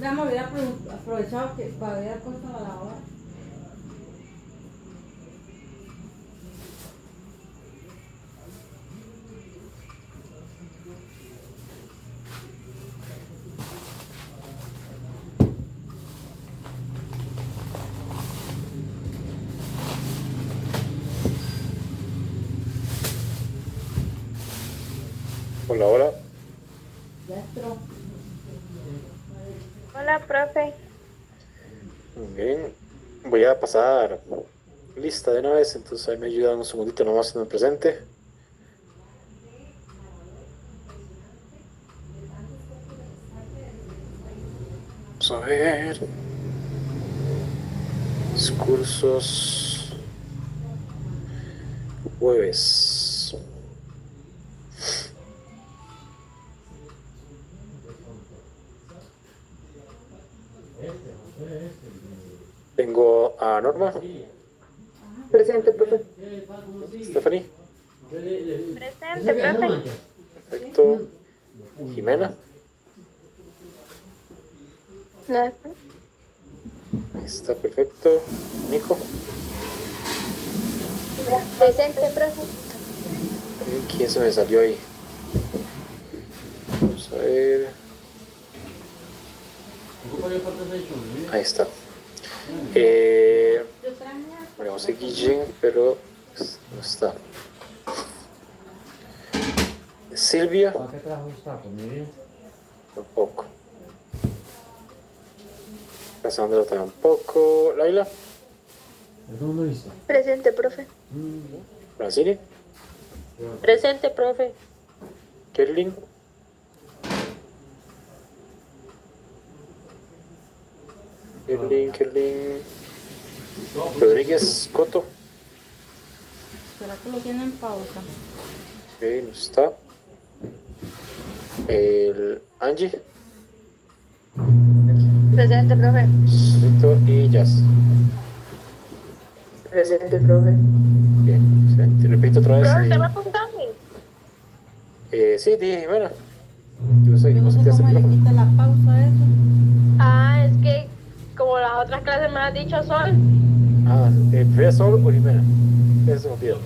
Ya me hubiera aprovechado que para haber puesto la lavadora. Hola, hola. Ya entró. Hola, profe. Muy bien. Voy a pasar lista de una vez, entonces ahí me ayudan un segundito nomás en el presente. Vamos a ver. Discursos. Jueves. Tengo a Norma, Presente, profe. Stephanie, Presente, profe. perfecto. Jimena, No, ahí está perfecto. Nico, presente, profe. ¿quién se me salió ahí? Vamos a ver. Ahí está. Bueno, vamos a Guillén, pero no está. Silvia, ¿Para qué trajo esta comida? tampoco. Cassandra tampoco. Laila, ¿Eso no listo? Presente, profe. Francine, Presente, profe. Kerlin, Kerlin, Rodríguez, Coto, ¿Será que lo tienen en pausa? no está. El Angie, Presente, profe. Rito y Jazz. Presente, profe. Bien, excelente. Repito otra vez. Profe, ¿te va a apuntarme? Sí, dije, bueno. Yo sé, Yo no no sé sé qué hacer. cómo le quita la pausa a eso. Ah, es que como las otras clases me has dicho Sol, ¿Prefieres Sol o Jimena? Eso se me olvidó.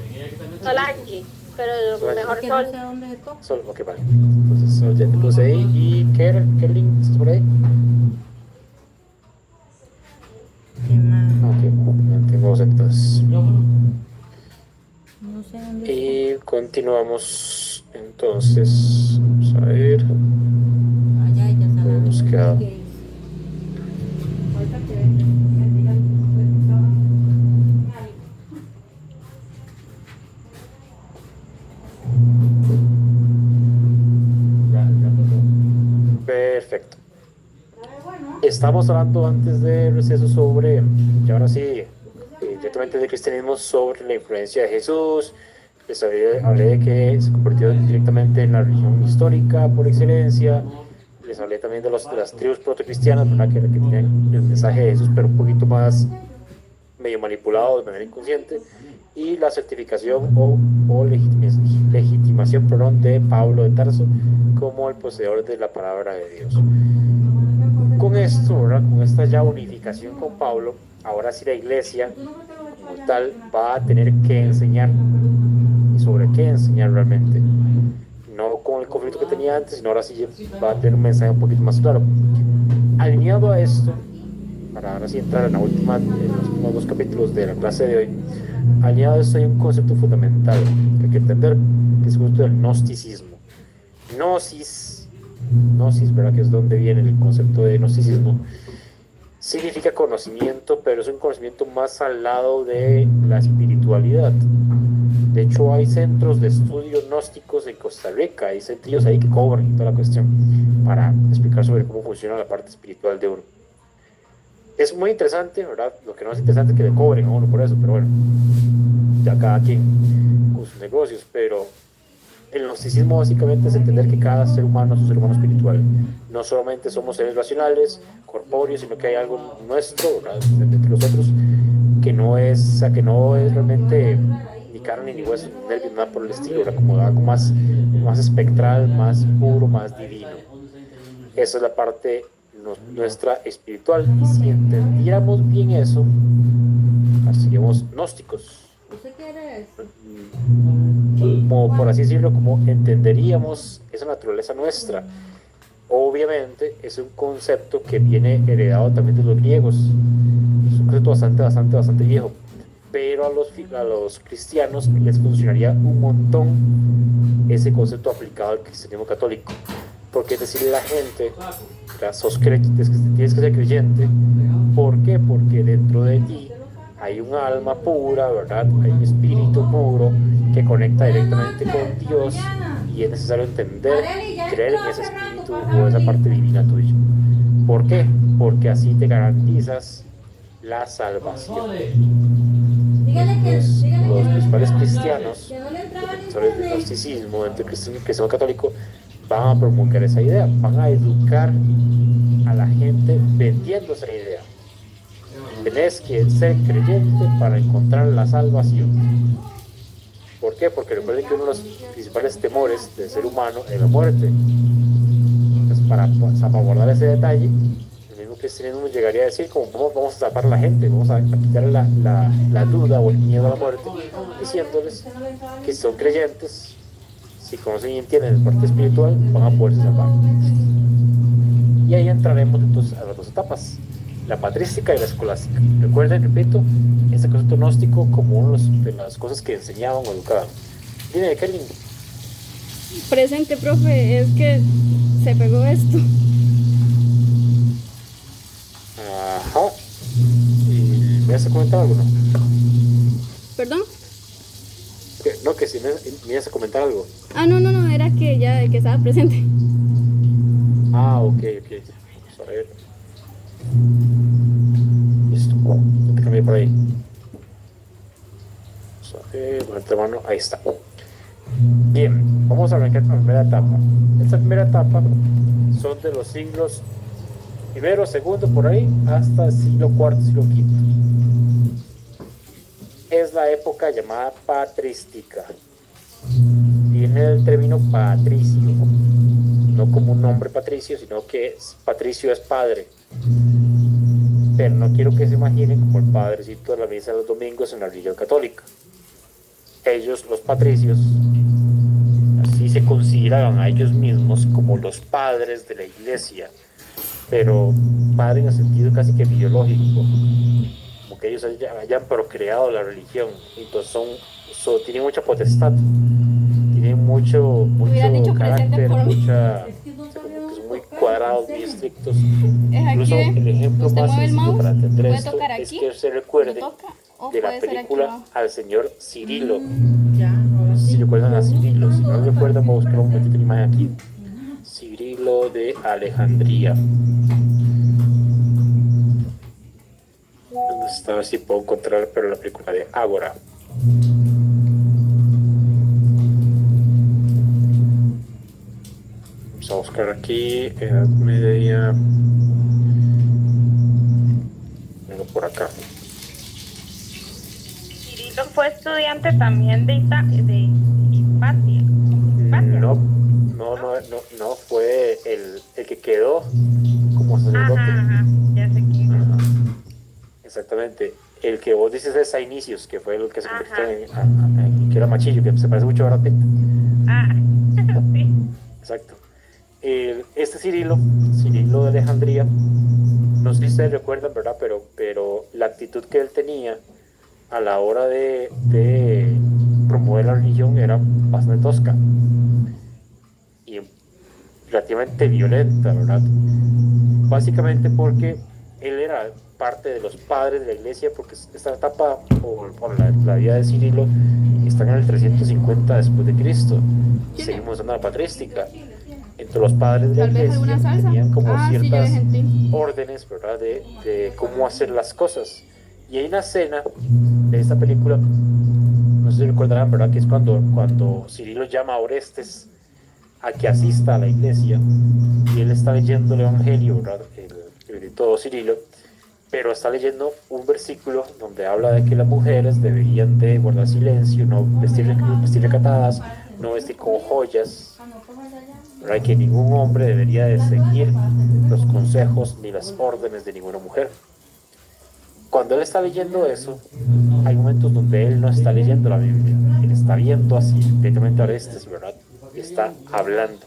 Solange, pero Solange. mejor Que no Sol. sé a dónde se toca. Sol, ok, vale. Entonces, Sol ya te puse ahí. ¿Y Kerlin? ¿Estás por ahí? Qué mal. Ok, mantengo dos entonces. No sé dónde está. Y continuamos. Entonces, vamos a ver. Allá ya está la Hemos quedado. Ahorita que ya estaba. Ya pasó. Perfecto. Estamos hablando antes del receso sobre, y ahora sí, directamente del cristianismo, sobre la influencia de Jesús. Hablé de que se convirtió directamente en la religión histórica por excelencia. Les hablé también de las tribus protocristianas, ¿verdad? Que tenían el mensaje de Jesús, pero un poquito más medio manipulado de manera inconsciente. Y la certificación o legitimación, perdón, de Pablo de Tarso como el poseedor de la palabra de Dios. Con esto, ¿verdad? Con esta ya unificación con Pablo, ahora sí la iglesia como tal va a tener que enseñar y sobre qué enseñar realmente. No con el conflicto que tenía antes, sino ahora sí va a tener un mensaje un poquito más claro. Alineado a esto, para ahora sí entrar en los últimos dos capítulos de la clase de hoy, alineado a esto hay un concepto fundamental que hay que entender, que es el concepto del gnosticismo. Gnosis, ¿verdad? Que es donde viene el concepto de gnosticismo. Significa conocimiento, pero es un conocimiento más al lado de la espiritualidad. De hecho, hay centros de estudio gnósticos en Costa Rica, hay centros ahí que cobran y toda la cuestión para explicar sobre cómo funciona la parte espiritual de uno. Es muy interesante, ¿verdad? Lo que no es interesante es que le cobren a uno por eso, pero bueno, ya cada quien con sus negocios, pero el gnosticismo básicamente es entender que cada ser humano es un ser humano espiritual. No solamente somos seres racionales, corpóreos, sino que hay algo nuestro, ¿verdad? Entre nosotros, que no es realmente ni carne, ni hueso, ni nervios, nada por el estilo, ¿verdad? Como algo más espectral, más puro, más divino. Esa es la parte nuestra espiritual. Y si entendiéramos bien eso, seríamos gnósticos. Como por así decirlo, como entenderíamos esa naturaleza nuestra. Obviamente es un concepto que viene heredado también de los griegos. Es un concepto bastante viejo. Pero a los cristianos les funcionaría un montón ese concepto aplicado al cristianismo católico. Porque es decirle a la gente, tienes que ser creyente. ¿Por qué? Porque dentro de ti hay un alma pura, ¿verdad? Hay un espíritu puro que conecta directamente con Dios y es necesario entender, creer en ese espíritu o esa parte divina tuya. ¿Por qué? Porque así te garantizas la salvación. Los principales cristianos, defensores del gnosticismo, del cristianismo católico, van a promulgar esa idea, van a educar a la gente vendiendo esa idea. Tenés que ser creyente para encontrar la salvación. ¿Por qué? Porque recuerden que uno de los principales temores del ser humano es la muerte. Entonces, para abordar ese detalle, el mismo cristianismo llegaría a decir como vamos a tapar a la gente, vamos a quitar la duda o el miedo a la muerte, diciéndoles que si son creyentes, si conocen y entienden la parte espiritual, van a poderse salvar. Y ahí entraremos entonces a las dos etapas, la patrística y la escolástica. Recuerden, repito, este concepto gnóstico como una de las cosas que enseñaban o educaban. Dime, Karin. Presente, profe, es que se pegó esto. Ajá. ¿Y me has comentado algo, no? ¿Perdón? No, que si me ibas a comentar algo. No, era que ya que estaba presente. Ok. Vamos a ver. Listo. Te cambié por ahí. Vamos a ver, con esta mano. Ahí está. Bien, vamos a arrancar con la primera etapa. Esta primera etapa son de los siglos primero, segundo, por ahí, hasta el siglo cuarto, siglo quinto. Es la época llamada patrística. Viene del término patricio, no como un nombre patricio, sino que patricio es padre. Pero no quiero que se imaginen como el padrecito de la misa de los domingos en la religión católica. Ellos, los patricios, así se consideraban a ellos mismos como los padres de la iglesia, pero padre en el sentido casi que biológico, como que ellos hayan procreado la religión. Entonces tienen mucha potestad, tienen mucho carácter, son muy cuadrados, muy estrictos. Incluso el ejemplo más sencillo para entender esto es que se recuerden de la película al señor Cirilo. No sé si recuerdan a Cirilo. Si no lo recuerdan, voy a buscar un momentito la imagen aquí. Cirilo de Alejandría. ¿Dónde está? A ver si puedo encontrar, pero la película de Ágora. Vamos a buscar aquí, Edad Media. Vengo por acá. Cirilo fue estudiante también de Hipatia. No, fue el que quedó como sacerdote. Ajá, ya sé quién. Ajá. Exactamente. El que vos dices es Inicios, que fue el que se convirtió en que era machillo, que se parece mucho a Brad Pitt. Sí. Exacto. Este Cirilo de Alejandría, no sé si ustedes recuerdan, ¿verdad? Pero la actitud que él tenía a la hora de promover la religión era bastante tosca y relativamente violenta, ¿verdad? Básicamente porque él era parte de los padres de la iglesia, porque esta etapa por la vida de Cirilo está en el 350 después de Cristo. Seguimos en la patrística. Entre los padres de la iglesia tenían como ciertas órdenes, ¿verdad? De cómo hacer las cosas. Y hay una escena de esta película, no sé si recordarán, ¿verdad? Que es cuando Cirilo llama a Orestes a que asista a la iglesia y él está leyendo el Evangelio, ¿verdad? El bendito Cirilo, pero está leyendo un versículo donde habla de que las mujeres deberían de guardar silencio, no vestir recatadas, no vestir con joyas, ¿verdad? Que ningún hombre debería de seguir los consejos ni las órdenes de ninguna mujer. Cuando él está leyendo eso, hay momentos donde él no está leyendo la Biblia, él está viendo así, directamente a Orestes, ¿verdad? Y está hablando.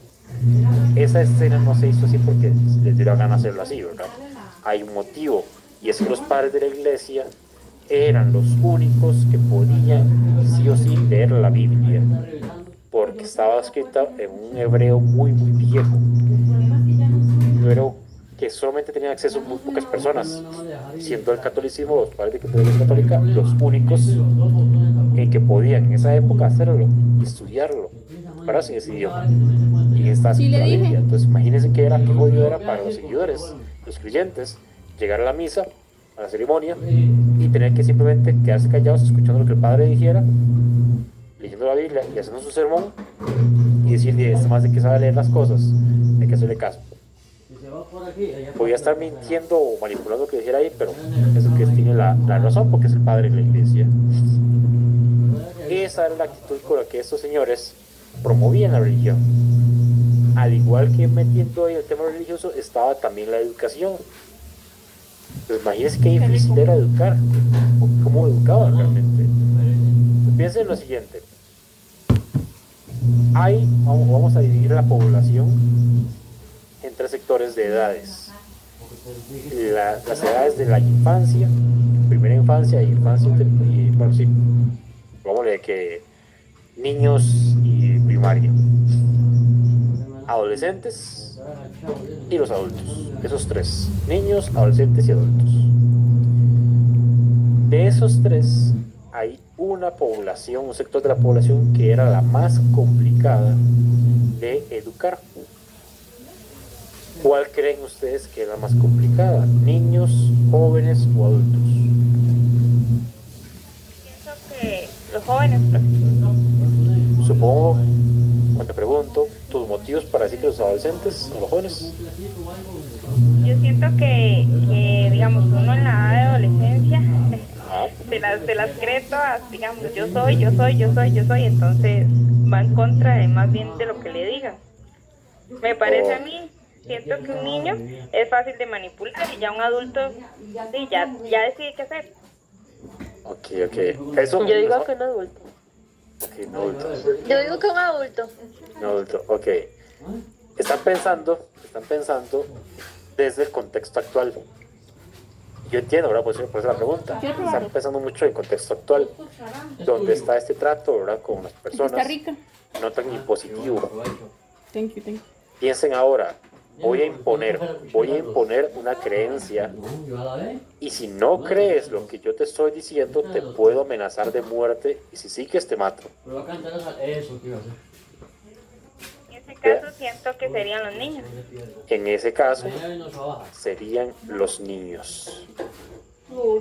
Esa escena no se hizo así porque les dio la gana hacerlo así, ¿verdad? Hay un motivo, y es que los padres de la iglesia eran los únicos que podían sí o sí leer la Biblia, porque estaba escrita en un hebreo muy viejo, un hebreo que solamente tenían acceso muy pocas personas, siendo el catolicismo, los padres de la iglesia católica, los únicos en que podían en esa época hacerlo y estudiarlo, para sin ese idioma. Y está Sí, le la dije. Biblia. Entonces imagínense qué jodido era para los seguidores, los creyentes, llegar a la misa, a la ceremonia, y tener que simplemente quedarse callados escuchando lo que el padre dijera, leyendo la Biblia y haciendo su sermón, y decirle, este más de que sabe leer las cosas, hay que hacerle caso. Podía estar mintiendo o manipulando lo que dijera ahí, pero eso que tiene la razón, porque es el padre de la iglesia. Esa era la actitud con la que estos señores promovían la religión. Al igual que metiendo ahí el tema religioso, estaba también la educación. Pues imagínense qué difícil era educar, cómo educaban realmente. Pues piensen en lo siguiente. Vamos a dividir la población en tres sectores de edades. Las edades de la infancia, primera infancia y infancia, y, bueno, sí, vámonos que niños y primaria, adolescentes y los adultos. Esos tres, niños, adolescentes y adultos. De esos tres, hay una población, un sector de la población que era la más complicada de educar. ¿Cuál creen ustedes que es la más complicada? ¿Niños, jóvenes o adultos? Pienso que los jóvenes, Supongo, cuando te pregunto, tus motivos para decir que los adolescentes o los jóvenes. yo siento que digamos, uno en la edad de adolescencia Ah, se las cree todas, digamos, yo soy, entonces va en contra de más bien de lo que le digan. Me parece a mí, siento que un niño es fácil de manipular y ya un adulto, sí, ya decide qué hacer. ok. Eso, Yo digo que un adulto. Ok, un adulto. Yo digo que un adulto. Un adulto, ok. Están pensando desde el contexto actual. Yo entiendo, ¿verdad? Por eso la pregunta. Están pensando mucho en el contexto actual, donde está este trato, ¿verdad? Con las personas, Está rica. no tan impositivo. Thank you. Piensen ahora, voy a imponer una creencia, y si no crees lo que yo te estoy diciendo, te puedo amenazar de muerte, y si sigues te mato. En ese caso siento que serían los niños. En ese caso, serían los niños.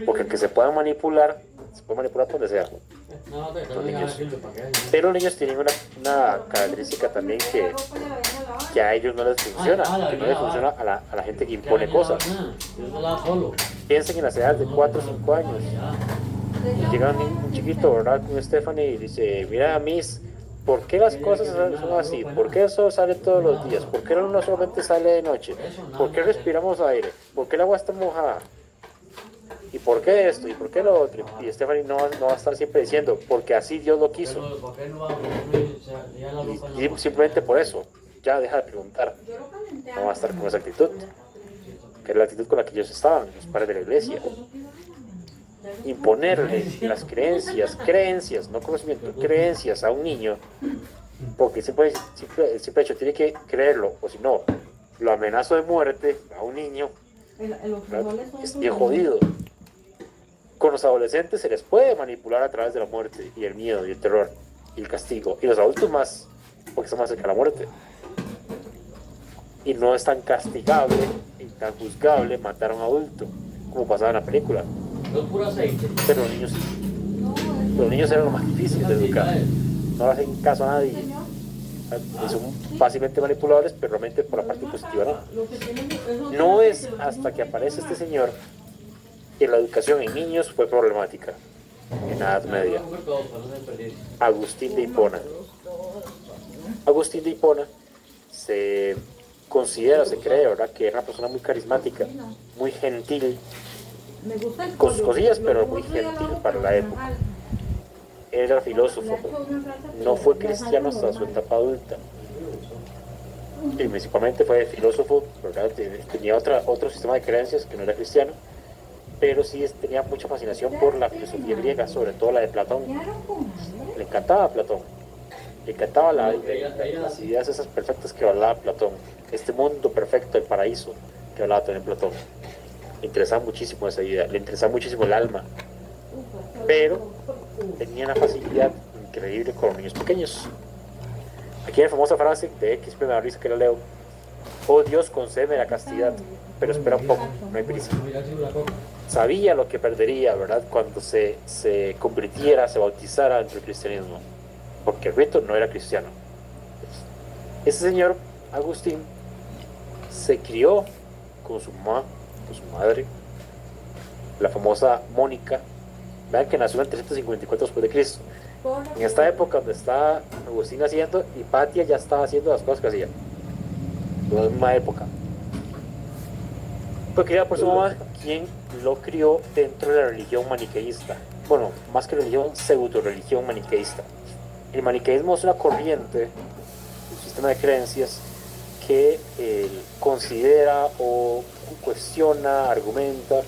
Porque aunque se puede manipular por donde sea. Los niños. Pero los niños tienen una característica también que a ellos no les funciona, que no les funciona a la gente que impone cosas. Piensen en las edades de 4 o 5 años. Y llega un chiquito, ¿verdad? Con Stephanie y dice, mira, Miss, ¿por qué las cosas son así? ¿Por qué el sol sale todos los días? ¿Por qué el luna solamente sale de noche? ¿Por qué respiramos aire? ¿Por qué el agua está mojada? ¿Y por qué esto? ¿Y por qué lo otro? Y Stephanie no va a estar siempre diciendo, porque así Dios lo quiso. Y simplemente por eso, ya deja de preguntar. No va a estar con esa actitud, que es la actitud con la que ellos estaban, los padres de la iglesia. Imponerle las creencias, no conocimiento, creencias a un niño, porque el simple hecho tiene que creerlo, o si no, lo amenazo de muerte a un niño, es bien jodido. Con los adolescentes se les puede manipular a través de la muerte y el miedo y el terror y el castigo, y los adultos más, porque están más cerca de la muerte. Y no es tan castigable y tan juzgable matar a un adulto como pasaba en la película. Pero los niños eran lo más difícil de educar, no le hacen caso a nadie, y son fácilmente manipulables, pero realmente por la parte positiva no es hasta que aparece este señor que la educación en niños fue problemática en la Edad Media. Agustín de Hipona. Agustín de Hipona se considera, se cree, ¿verdad?, que era una persona muy carismática, muy gentil, con sus cosillas, pero muy gentil para la época. Era filósofo, no fue cristiano hasta su etapa adulta. Y principalmente fue filósofo, ¿verdad? Tenía otro sistema de creencias que no era cristiano, pero sí tenía mucha fascinación por la filosofía griega, sobre todo la de Platón. Le encantaba Platón, le encantaba las ideas esas perfectas que hablaba Platón, este mundo perfecto, el paraíso que hablaba también Platón. Le interesaba muchísimo esa idea, le interesaba muchísimo el alma, pero tenía una facilidad increíble con los niños pequeños. Aquí hay la famosa frase de X, me da risa que la leo: oh Dios, concédeme la castidad, pero espera un poco, no hay prisa. Sabía lo que perdería, ¿verdad?, cuando se convirtiera, se bautizara entre el cristianismo, porque el rito no era cristiano. Ese señor Agustín se crió con su mamá, con su madre, la famosa Mónica. Vean que nació en 354 después de Cristo. En esta época donde está Agustín haciendo, Hipatia ya estaba haciendo las cosas que hacía. En la misma época. Fue criado por su mamá, quien lo crió dentro de la religión maniqueísta. Bueno, más que religión, pseudo-religión maniqueísta. El maniqueísmo es una corriente, un sistema de creencias que considera o cuestiona, argumenta,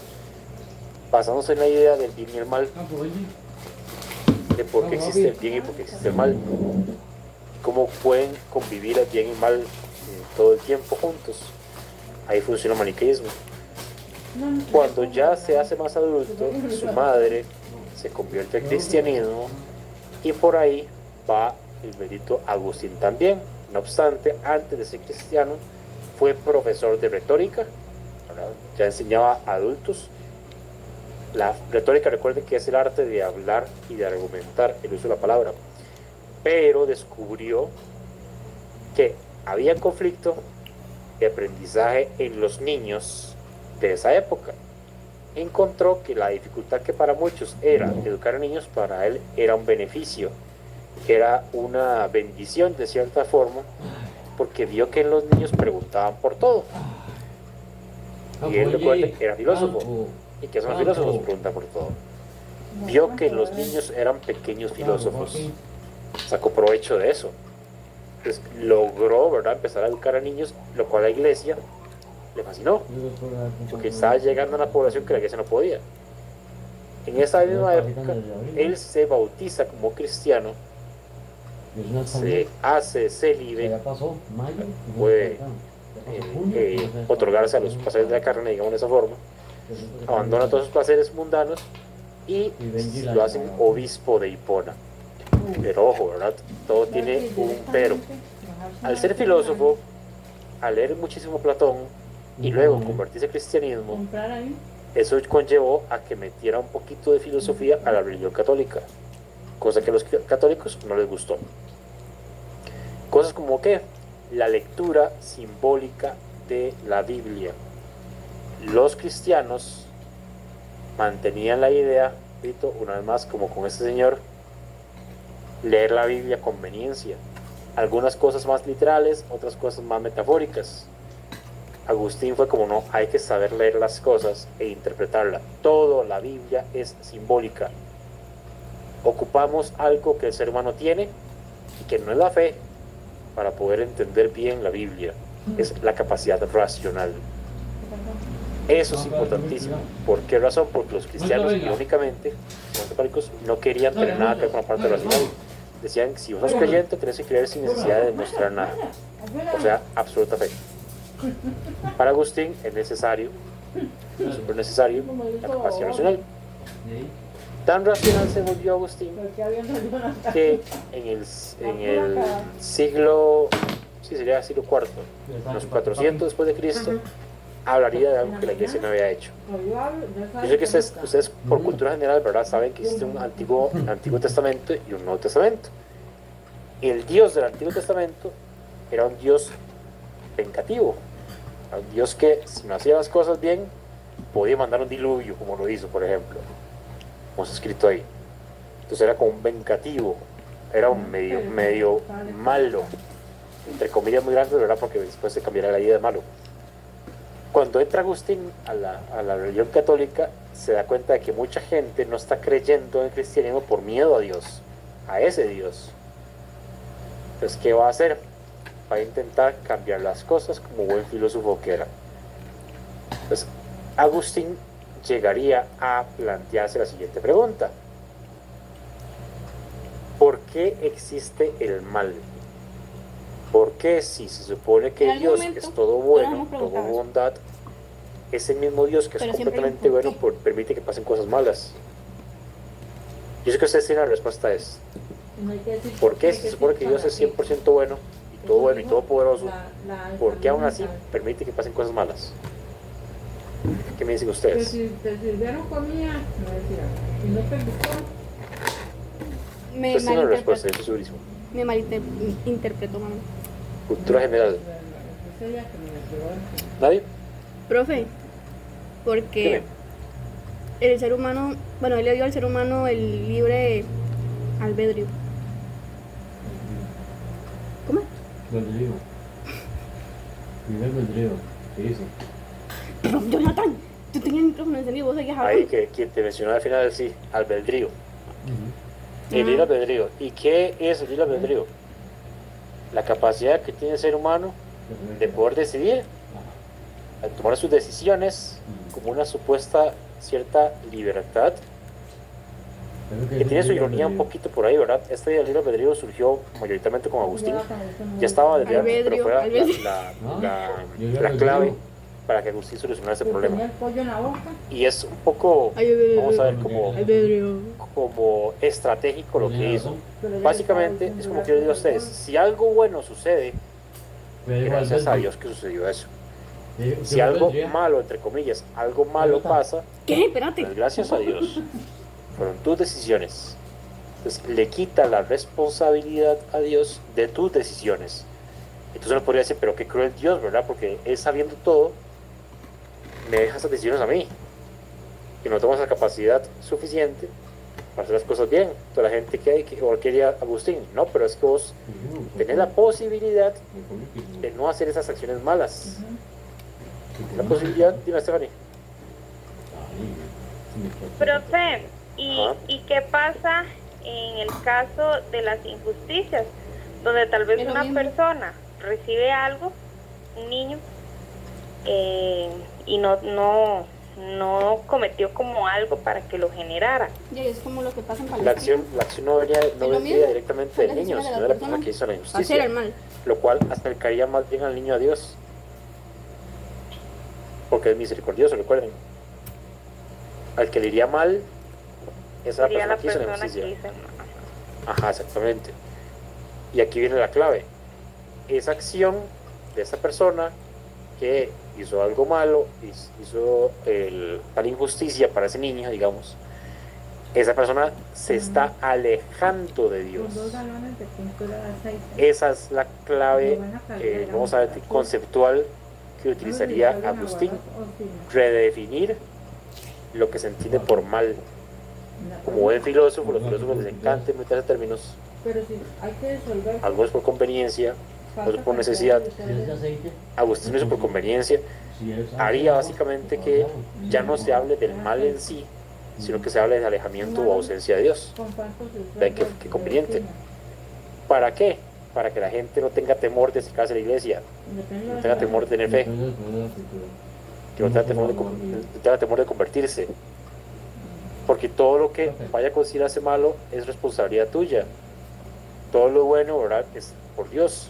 basándose en la idea del bien y el mal, de por qué existe el bien y por qué existe el mal, cómo pueden convivir el bien y el mal todo el tiempo juntos. Ahí funciona el maniqueísmo. Cuando ya se hace más adulto, su madre se convierte al cristianismo y por ahí va el bendito Agustín también. No obstante, antes de ser cristiano, fue profesor de retórica, ¿verdad? Ya enseñaba a adultos. La retórica, recuerden que es el arte de hablar y de argumentar, el uso de la palabra. Pero descubrió que había conflicto de aprendizaje en los niños de esa época. Encontró que la dificultad que para muchos era educar a niños, para él era un beneficio, era una bendición de cierta forma, porque vio que los niños preguntaban por todo. Y él, recuerden, era filósofo. ¿Y qué son los filósofos? Preguntan por todo. Vio que los niños eran pequeños filósofos, sacó provecho de eso. Entonces logró, ¿verdad?, empezar a educar a niños, lo cual a la iglesia le fascinó, porque estaba llegando a una población que la iglesia no podía. En esa misma época, él se bautiza como cristiano, se hace célibe, puede otorgarse a los placeres de la carne, digamos de esa forma, abandona todos sus placeres mundanos y lo hacen obispo de Hipona. Pero ojo, ¿verdad?, todo tiene un pero. Al ser filósofo, al leer muchísimo Platón y luego convertirse al cristianismo, eso conllevó a que metiera un poquito de filosofía a la religión católica, cosa que a los católicos no les gustó. Cosas como que la lectura simbólica de la Biblia. Los cristianos mantenían la idea, repito, una vez más, como con este señor, leer la Biblia a conveniencia. Algunas cosas más literales, otras cosas más metafóricas. Agustín fue como: no, hay que saber leer las cosas e interpretarla. Todo la Biblia es simbólica. Ocupamos algo que el ser humano tiene y que no es la fe para poder entender bien la Biblia, es la capacidad racional. Eso es importantísimo. ¿Por qué razón? Porque los cristianos, irónicamente, los católicos, no querían tener nada que ver con la parte racional. Decían que si vos sos creyente, tenés que creer sin necesidad de demostrar nada. O sea, absoluta fe. Para Agustín es necesario, es súper necesario, la capacidad racional. Tan racional se volvió Agustín que en el siglo, sí, sería siglo IV, los 400 después de Cristo, hablaría de algo que la iglesia no había hecho. Yo sé que ustedes por cultura general, ¿verdad?, saben que existe un Antiguo Testamento y un Nuevo Testamento. El Dios del Antiguo Testamento era un Dios vengativo, un Dios que, si no hacía las cosas bien, podía mandar un diluvio, como lo hizo, por ejemplo, como está escrito ahí. Entonces era como un vengativo, era un medio malo. entre comillas muy grandes, ¿verdad? Porque después se cambiará la idea de malo. Cuando entra Agustín a la religión católica, se da cuenta de que mucha gente no está creyendo en el cristianismo por miedo a Dios, a ese Dios. Entonces, ¿qué va a hacer? Va a intentar cambiar las cosas como buen filósofo que era. Entonces, Agustín llegaría a plantearse la siguiente pregunta: ¿por qué existe el mal? ¿Por qué si se supone que En algún Dios momento es todo nos bueno, hemos todo preguntado eso. bondad, ese mismo Dios que es Pero siempre completamente ¿por bueno qué? permite que pasen cosas malas? Yo sé que ustedes tienen la respuesta a eso. ¿Por qué si se supone que Dios es 100% bueno y todopoderoso, por qué aún así permite que pasen cosas malas? ¿Qué me dicen Pues ustedes? si te sirvieron comida, me decía, y no te gustó, Me Ustedes tienen la respuesta, malinterpretó. eso es segurísimo. Me malinterpretó, mami. Cultura general. ese día que me llevó el- ¿Nadie? Profe, porque Dime. el ser humano, bueno, él le dio al ser humano el libre albedrío. ¿Cómo es? Albedrío. Libre albedrío. ¿Qué dice? Pero, Jonathan, tú tenías el micrófono encendido, vos seguías Ahí hablando. que quien te mencionó al final, sí, albedrío. Ujú. El libre albedrío. ¿Y qué es el libre albedrío? La capacidad que tiene el ser humano de poder decidir, Ajá. al tomar sus decisiones, como una supuesta cierta libertad, que tiene su ironía un poquito por ahí, ¿verdad? Esta idea del libre albedrío surgió mayoritariamente con Agustín. Ya estaba desde antes, pero fue Albedrío. la clave para que Agustín solucionara ese que tenía problema. el pollo en la boca. Y es un poco, vamos a ver, como estratégico lo que hizo. pero ya Básicamente estaba es como diciendo que yo digo a la ustedes: cosa. si algo bueno sucede, Me dijo gracias a albedrío. Dios que sucedió eso. ¿Qué Si algo albedrío? malo, entre comillas, algo malo pasa, ¿Qué? Espérate. pues gracias a Dios. Fueron tus decisiones. Entonces le quita la responsabilidad a Dios de tus decisiones. Entonces uno podría decir, pero qué cruel Dios, ¿verdad? Porque Él, sabiendo todo, me deja esas decisiones a mí. Y no tengo esa capacidad suficiente para hacer las cosas bien. Toda la gente que hay, o quería Agustín, no, pero es que vos tenés la posibilidad de no hacer esas acciones malas. La posibilidad, dime, Stephanie. Profe, ¿y, Ajá. ¿y qué pasa en el caso de las injusticias? Donde tal vez Es lo una mismo. persona recibe algo, un niño, y no cometió como algo para que lo generara. Y es como lo que pasa en La Palestina. acción no venía, Es lo vendría mismo. directamente Son del niño, decisiones de sino la de la persona persona. que hizo la Hacer injusticia, el mal. lo cual acercaría más bien al niño a Dios, porque es misericordioso, recuerden. Al que le iría mal es a la Sería persona la que hizo la persona injusticia. que hizo el mal. Ajá, exactamente. Y aquí viene la clave. Esa acción de esa persona que hizo algo malo, hizo tal injusticia para ese niño, digamos, esa persona se está alejando de Dios. Con 2 galones de pintura de aceite. Esa es la clave, vamos a ver, conceptual que utilizaría Agustín: redefinir lo que se entiende por mal. Como buen filósofo, los filósofos les encanta meterse términos, Pero si hay que disolver. algunos por conveniencia, falta otros por cantidad necesidad. de Si es de aceite, Agustín lo hizo por conveniencia. si es Haría agua, básicamente que ya no se hable del mal en sí, sino que se hable de alejamiento o ausencia de Dios. ¿Con cuánto se Vean disuelve qué el conveniente. vecino? ¿Para qué? Para que la gente no tenga temor de acercarse a la iglesia, Depende no de tenga la- temor de tener fe, depende del poder de la cultura. que no tenga temor no tenga temor de convertirse. Porque todo lo que vaya a considerarse malo es responsabilidad tuya. Todo lo bueno, ¿verdad?, es por Dios.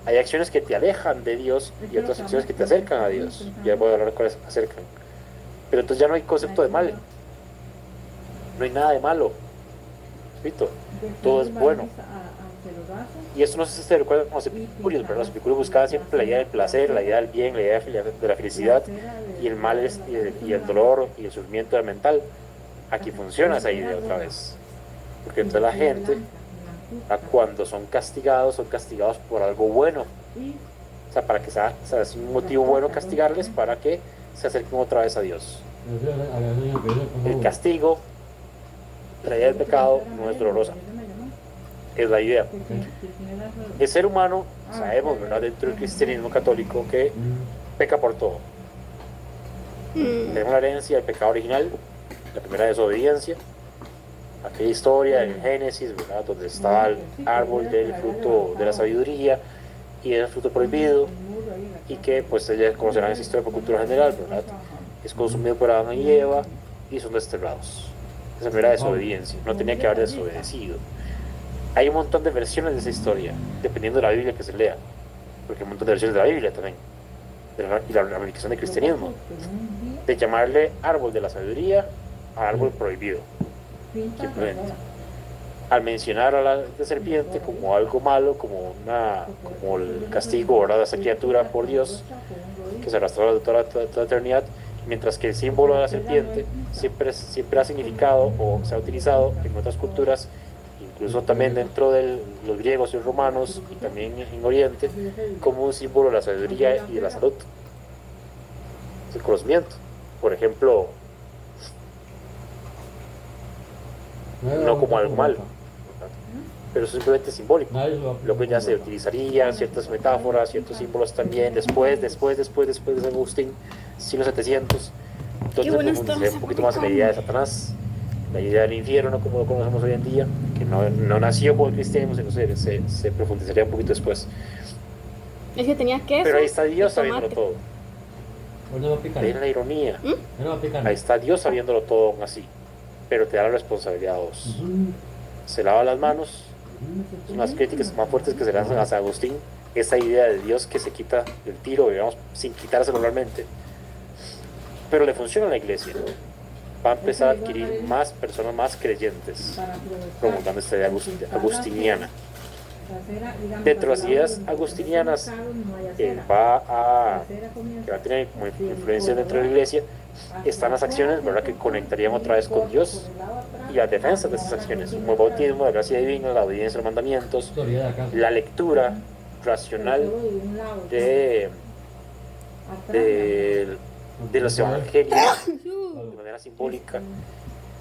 Hay acciones que te alejan de Dios y otras acciones que te acercan a Dios. Ya voy a hablar cuáles acercan. Pero entonces ya no hay concepto de mal. No hay nada de malo. Repito, todo es bueno. Y esto no sé si se recuerda con los epicúreos, ¿verdad? Los epicúreos buscaban siempre la idea del placer, la idea del bien, la idea de la felicidad, y el mal es, y el dolor y el sufrimiento mental. Aquí funciona esa idea otra vez. Porque entonces la gente, cuando son castigados por algo bueno. O sea, para que sea, es un motivo bueno castigarles para que se acerquen otra vez a Dios. El castigo, la idea del pecado, no es dolorosa. es la idea. Que tiene la razón. El ser humano, sabemos, ¿verdad? Dentro del cristianismo católico que peca por todo. Tenemos la herencia del pecado original, la primera desobediencia, aquella historia en Génesis, ¿verdad? Donde está el árbol del fruto de la sabiduría y el fruto prohibido, y que pues ya conocerán esa historia por cultura general, ¿verdad? Es consumido por Adán y Eva y son desterrados. Esa es la primera desobediencia, no tenía que haber desobedecido. Hay un montón de versiones de esa historia, dependiendo de la Biblia que se lea, porque hay un montón de versiones de la Biblia también, y la ramificación del cristianismo, de llamarle árbol de la sabiduría a árbol prohibido. Simplemente. Al mencionar a la serpiente como algo malo, como el castigo, ¿verdad?, de esa criatura por Dios, que se arrastró toda la eternidad, mientras que el símbolo de la serpiente siempre ha significado o se ha utilizado en otras culturas, incluso también dentro de los griegos y los romanos, y también en Oriente, como un símbolo de la sabiduría y de la salud. Es el conocimiento. Por ejemplo, no como algo malo, pero es simplemente simbólico. Luego ya se utilizarían ciertas metáforas, ciertos símbolos también, después de San Agustín, siglo 700. Entonces profundizaré un poquito más en la idea de Satanás, la idea del infierno como lo conocemos hoy en día, que no nació por el cristianismo, sino se profundizaría un poquito después. Es que tenía queso. Pero ahí está Dios y sabiéndolo tomate. todo. ¿Dónde va a picar? Ven la ironía. ¿Dónde va a picar? Ahí está Dios sabiéndolo todo aún así, pero te da la responsabilidad a vos. Se lava las manos. Son las críticas más fuertes que se le hacen a San Agustín, esa idea de Dios que se quita el tiro, digamos, sin quitárselo realmente. Pero le funciona a la iglesia. Va a empezar a adquirir más personas más creyentes, promulgando esta idea agustiniana. Dentro de las ideas agustinianas que va a tener como influencia dentro de la iglesia, están las acciones, ¿verdad?, que conectarían otra vez con Dios, y las defensas de esas acciones, como el bautismo, la gracia divina, la obediencia a los mandamientos, la lectura racional de los evangelios de manera simbólica,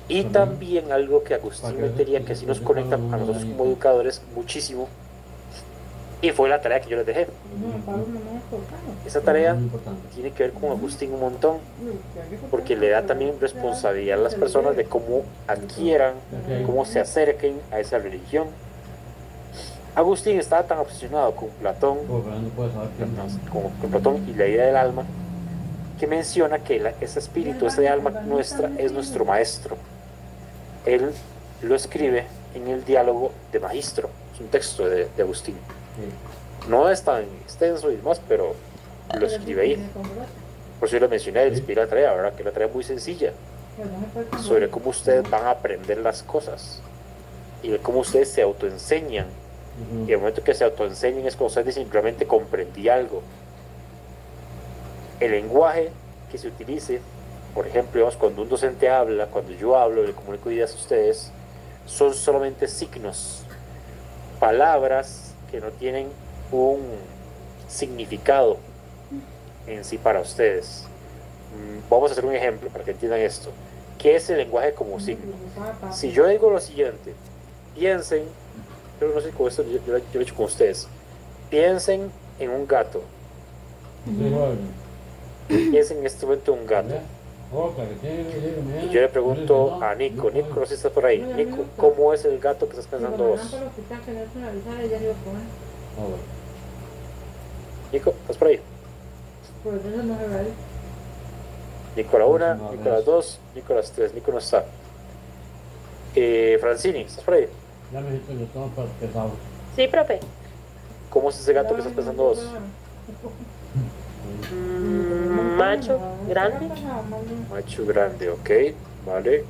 y también algo que Agustín metería, que así nos conecta a nosotros como educadores muchísimo, y fue la tarea que yo les dejé. Esa tarea tiene que ver con Agustín un montón, porque le da también responsabilidad a las personas de cómo adquieran, cómo se acerquen a esa religión. Agustín estaba tan obsesionado con Platón, con Platón y la idea del alma, que menciona que ese espíritu, ese alma nuestra, es nuestro maestro. Él lo escribe en el diálogo de Magistro, es un texto de Agustín. No es tan extenso y demás, pero lo escribe ahí. Por eso yo lo mencioné, le escribí la tarea, ¿verdad? Que la tarea es muy sencilla, sobre cómo ustedes van a aprender las cosas y de cómo ustedes se autoenseñan. Y el momento que se autoenseñen es cuando ustedes dicen, realmente comprendí algo. El lenguaje que se utilice, por ejemplo, digamos, cuando un docente habla, cuando yo hablo, le comunico ideas a ustedes, son solamente signos, palabras que no tienen un significado en sí para ustedes. Vamos a hacer un ejemplo para que entiendan esto. ¿Qué es el lenguaje como signo? Si yo digo lo siguiente, piensen, pero no sé con esto, yo lo he hecho con ustedes, piensen en un gato. Piensen en este momento en un gato. Y yo le pregunto a Nico, no sé si estás por ahí. Nico, ¿cómo es el gato que estás pensando vos? Nico, ¿estás por ahí? Nico a la 1, Nico a las 2, Nico a las 3, Nico no está. Francini, ¿estás por ahí? Ya me dijiste, yo estaba pesado. Sí, profe. ¿Cómo es ese gato que estás pensando vos? Macho, grande. Macho grande, ok, vale.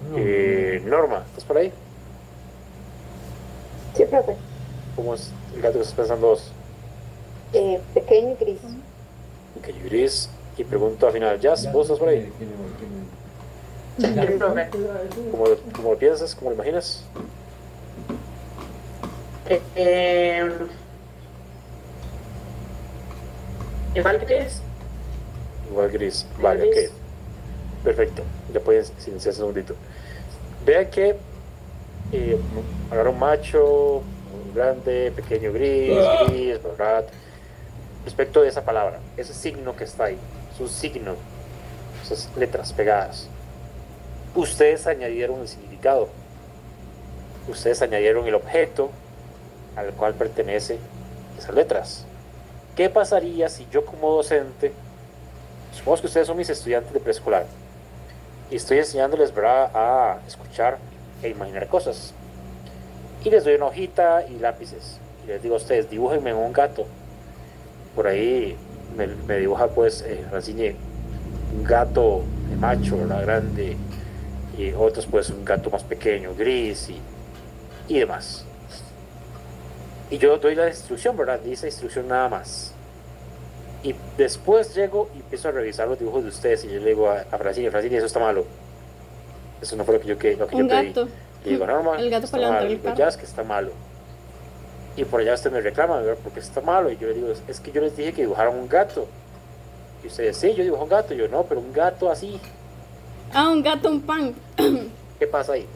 Norma, ¿estás por ahí? Sí, profe. ¿Cómo es el gato que estás pensando vos? Pequeño y gris. Ok, gris. Y pregunto al final, Jazz, ¿vos estás por ahí? Sí, profe. ¿Cómo lo piensas? ¿Cómo lo imaginas? Igual que es. Igual gris, vale, Gris. ok. Perfecto, ya pueden silenciarse un segundito. Vean que agarraron macho, grande, pequeño gris, gris, ¿verdad? Respecto de esa palabra, ese signo que está ahí, es un signo, esas letras pegadas. Ustedes añadieron el significado, ustedes añadieron el objeto al cual pertenece esas letras. ¿Qué pasaría si yo como docente, supongamos que ustedes son mis estudiantes de preescolar, y estoy enseñándoles, ¿verdad?, a escuchar e imaginar cosas, y les doy una hojita y lápices, y les digo a ustedes, dibújenme un gato? Por ahí me dibuja pues Ranciñe un gato macho, ¿verdad?, grande, y otros pues un gato más pequeño, gris y demás. Y yo doy la instrucción, ¿verdad? Dice esa instrucción nada más. Y después llego y empiezo a revisar los dibujos de ustedes y yo le digo a Francine, eso está malo. Eso no fue lo que yo pedí. Un gato. Le digo, no, El gato está para levantar mal. el carro. Ya es que está malo. Y por allá usted me reclama, ¿verdad?, porque está malo. Y yo le digo, es que yo les dije que dibujaran un gato. Y ustedes, sí, yo dibujo un gato. Y yo, no, pero un gato así. Ah, un gato, un pan. ¿Qué pasa ahí?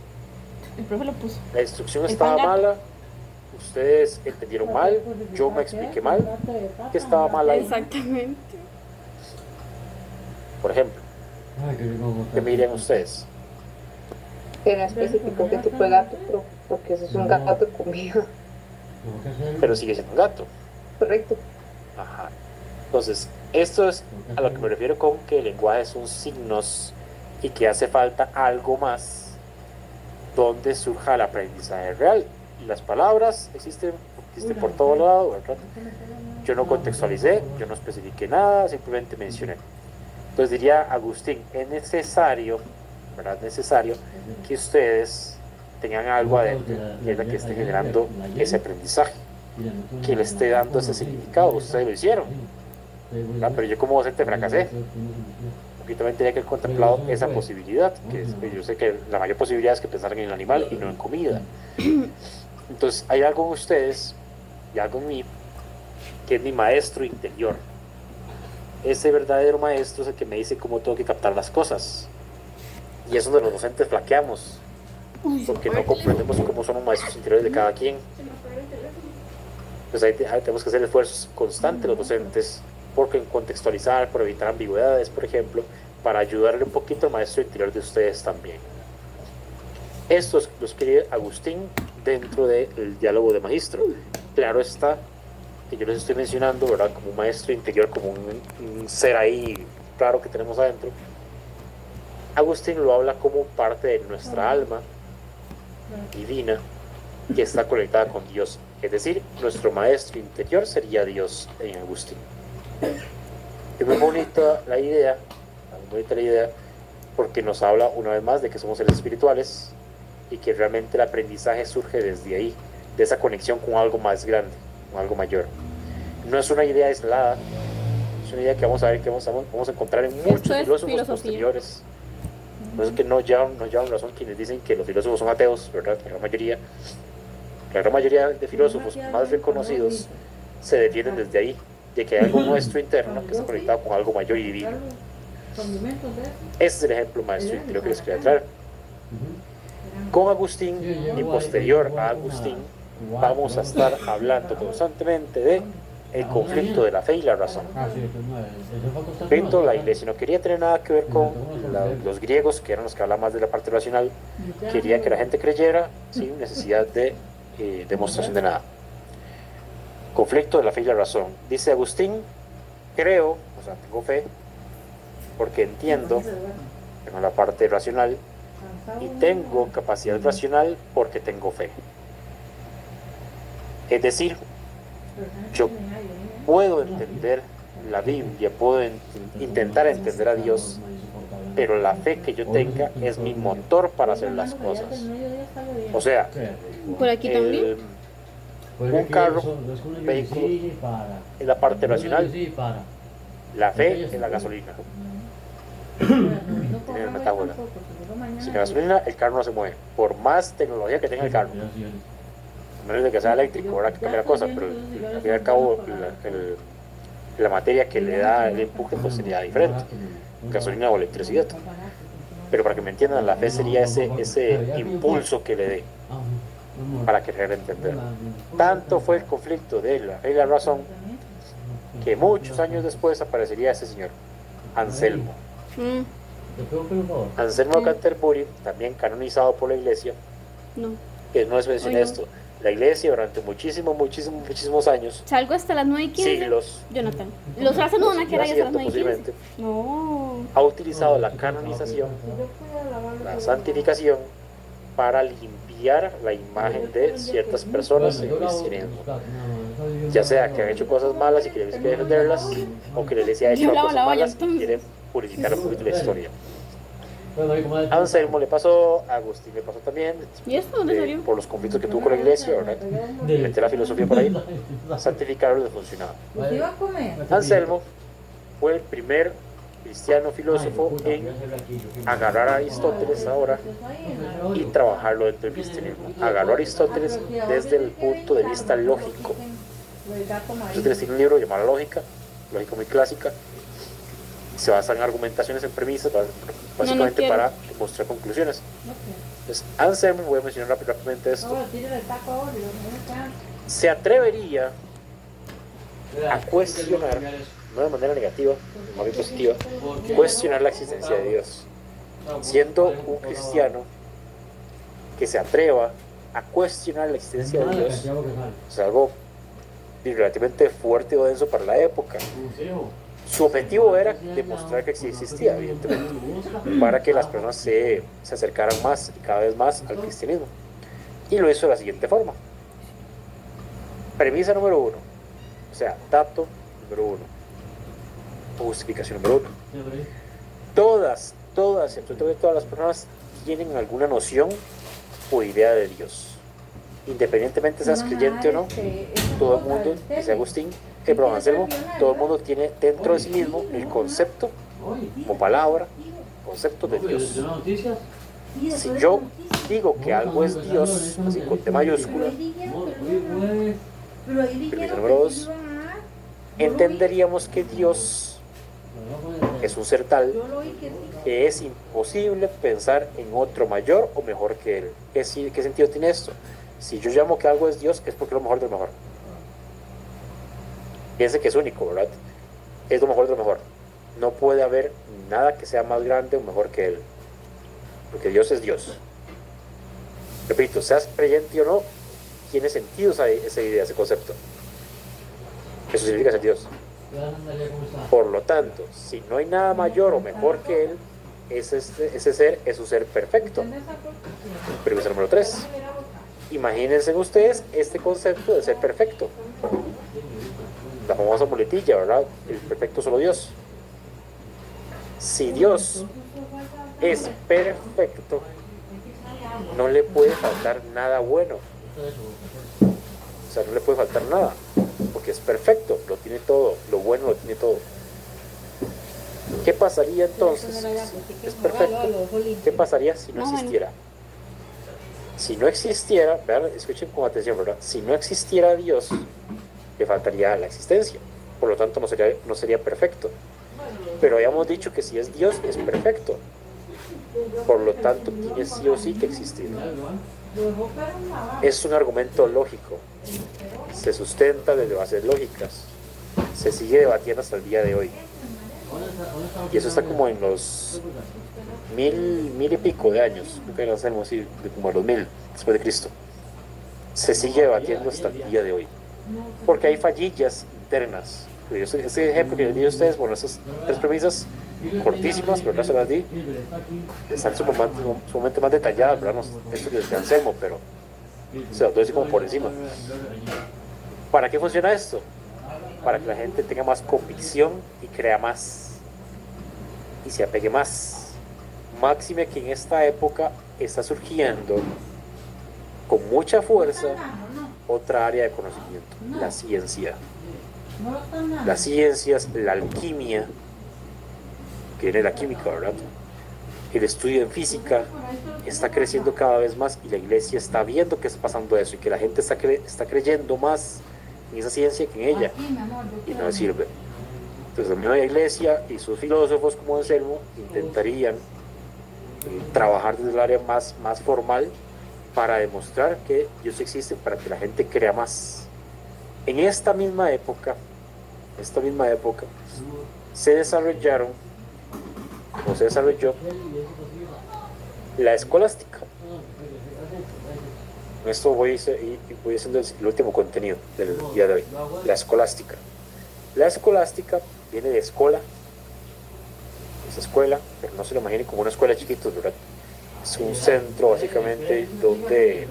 El profe lo puso. La instrucción El estaba pan gato. mala. Ustedes entendieron mal. Yo me expliqué mal. ¿Qué estaba mal ahí? Exactamente. Por ejemplo, Ay, qué rico. ¿qué me dirían ustedes? Que no especificó qué tipo de gato, porque eso es un gato de comida. Pero sigue siendo un gato. Correcto. Ajá. Entonces, esto es a lo que me refiero con que el lenguaje son signos y que hace falta algo más donde surja el aprendizaje real. Y las palabras existen por todo lado, ¿verdad? Yo no contextualicé, yo no especifiqué nada, simplemente mencioné. Entonces diría Agustín, es necesario, ¿verdad? Necesario que ustedes tengan algo adentro que es la que esté generando ese aprendizaje, que le esté dando ese significado. Ustedes lo hicieron, ¿verdad? Pero yo como docente fracasé, porque también tenía que haber contemplado esa posibilidad, que yo sé que la mayor posibilidad es que pensaran en el animal y no en comida. Entonces hay algo en ustedes y algo en mí que es mi maestro interior. Ese verdadero maestro es el que me dice cómo tengo que captar las cosas, y es donde los docentes flaqueamos, porque no comprendemos cómo son los maestros interiores de cada quien. Entonces ahí tenemos que hacer esfuerzos constantes los docentes, porque en contextualizar, por evitar ambigüedades, por ejemplo, para ayudarle un poquito al maestro interior de ustedes también. Estos los quiere Agustín dentro del diálogo de magistro. Claro está que yo les estoy mencionando, ¿verdad?, como un maestro interior, como un ser ahí claro que tenemos adentro. Agustín lo habla como parte de nuestra alma divina que está conectada con Dios. Es decir, nuestro maestro interior sería Dios en Agustín. Es muy bonita la idea, porque nos habla una vez más de que somos seres espirituales y que realmente el aprendizaje surge desde ahí, de esa conexión con algo más grande, con algo mayor. No es una idea aislada, es una idea que vamos a ver, que vamos a encontrar en muchos Esto es filósofos filosofía. posteriores. Por eso es que no llevan razón quienes dicen que los filósofos son ateos, ¿verdad? La gran mayoría de filósofos más reconocidos se defienden desde ahí, de que hay algo nuestro interno que está conectado con algo mayor y divino. Ese es el ejemplo maestro interior que les quería traer. Con Agustín y posterior a Agustín vamos a estar hablando constantemente de el conflicto de la fe y la razón. Dentro de la iglesia no quería tener nada que ver con los griegos, que eran los que hablaban más de la parte racional. Quería que la gente creyera sin necesidad de demostración de nada. Conflicto de la fe y la razón. Dice Agustín, creo, o sea, tengo fe porque entiendo, tengo la parte racional, y tengo capacidad racional porque tengo fe. Es decir, yo puedo entender la Biblia, puedo intentar entender a Dios, pero la fe que yo tenga es mi motor para hacer las cosas. O sea, Por aquí también. un carro, un vehículo, es la parte racional, la fe es la gasolina. Tiene una metáfora. Sin gasolina el carro no se mueve, por más tecnología que tenga el carro, a menos de que sea eléctrico, ahora que cambia la cosa, pero al fin y al cabo la materia que le da el empuje pues sería diferente, gasolina o electricidad. Pero para que me entiendan, la fe sería ese impulso que le dé. para querer entender. Tanto fue el conflicto de la fe y la razón que muchos años después aparecería ese señor, Anselmo. Mm, Anselmo de Canterbury, también canonizado por la iglesia, no. que no es mencioné Ay, no. esto. La iglesia durante muchísimos años, Salgo hasta las 9:15. siglos, Jonathan. Los hacen una que era ya hasta las 9:15. posiblemente, No. ha utilizado la canonización, la santificación, para limpiar la imagen de ciertas personas en el cristianismo. Ya sea que han hecho cosas malas y que la iglesia quiere defenderlas, o que la iglesia ha hecho Yo lavo cosas la olla, malas y entonces. quiere purificar un poquito la historia. A Anselmo le pasó, a Agustín le pasó también, ¿Y esto dónde salió? por los conflictos que tuvo con la iglesia, ¿verdad? Meter la filosofía por ahí, santificarlo le funcionaba. Pues iba a comer. Anselmo fue el primer cristiano filósofo en agarrar a Aristóteles ahora y trabajarlo dentro del cristianismo. Agarró a Aristóteles desde el punto de vista lógico. Aristóteles tiene un libro llamado Lógica, lógica muy clásica. Se basa en argumentaciones, en premisas, básicamente quiero. para mostrar conclusiones. Entonces, Anselmo, voy a mencionar rápidamente esto, se atrevería a cuestionar, no de manera negativa, más bien positiva, cuestionar la existencia de Dios. Siendo un cristiano que se atreva a cuestionar la existencia de Dios, es algo relativamente fuerte o denso para la época. Su objetivo era demostrar que sí existía, evidentemente, para que las personas se acercaran más y cada vez más al cristianismo. Y lo hizo de la siguiente forma. Premisa número 1, o sea, dato número 1, justificación número 1. Todas, absolutamente todas las personas tienen alguna noción o idea de Dios. Independientemente seas creyente o no, todo el mundo, dice Agustín, perdón, Anselmo, todo el mundo tiene dentro de sí mismo el concepto, como palabra, concepto de Dios. Si yo digo que algo es Dios, así con T mayúscula, premisa número 2, entenderíamos que Dios es un ser tal que es imposible pensar en otro mayor o mejor que Él. ¿Qué sentido tiene esto? Si yo llamo que algo es Dios, es porque es lo mejor de lo mejor. Piense que es único, ¿verdad? Es lo mejor de lo mejor. No puede haber nada que sea más grande o mejor que Él. Porque Dios es Dios. Repito, seas creyente o no, tiene sentido esa idea, ese concepto. Eso significa ser Dios. Por lo tanto, si no hay nada mayor o mejor que Él, ese ser es un ser perfecto. Premisa número 3. Imagínense ustedes este concepto de ser perfecto. La famosa muletilla, ¿verdad? El perfecto solo Dios. Si Dios es perfecto, no le puede faltar nada bueno. O sea, no le puede faltar nada, porque es perfecto, lo tiene todo, lo bueno lo tiene todo. ¿Qué pasaría entonces si es perfecto? ¿Qué pasaría si no existiera? Si no existiera, vean, escuchen con atención, ¿verdad? Si no existiera Dios, le faltaría la existencia. Por lo tanto, no sería perfecto. Pero habíamos dicho que si es Dios, es perfecto. Por lo tanto, tiene sí o sí que existir. Es un argumento lógico. Se sustenta desde bases lógicas. Se sigue debatiendo hasta el día de hoy. Y eso está como en los mil y pico de años, creo que lo hacemos así, de como a los 1000 después de Cristo. Se sigue debatiendo hasta el día de hoy, porque hay fallillas internas. Ese ejemplo que les di a ustedes, bueno, esas 3 premisas cortísimas, pero no se las di, están sumamente más detalladas, ¿verdad? Esto es de Anselmo, pero se las doy así como por encima. ¿Para qué funciona esto? Para que la gente tenga más convicción y crea más y se apegue más. Máxime que en esta época está surgiendo con mucha fuerza otra área de conocimiento, la ciencia. Las ciencias, la alquimia, que viene de la química, ¿verdad? El estudio en física está creciendo cada vez más y la iglesia está viendo que está pasando eso y que la gente está creyendo más en esa ciencia que en ella y no le sirve. Entonces la misma iglesia y sus filósofos como Anselmo intentarían trabajar desde el área más formal para demostrar que Dios existe, para que la gente crea más. En esta misma época, se desarrolló la escolástica. Con esto voy haciendo el último contenido del día de hoy. La escolástica. La escolástica viene de escola, es escuela, pero no se lo imaginen como una escuela chiquita, ¿verdad? Es un centro básicamente donde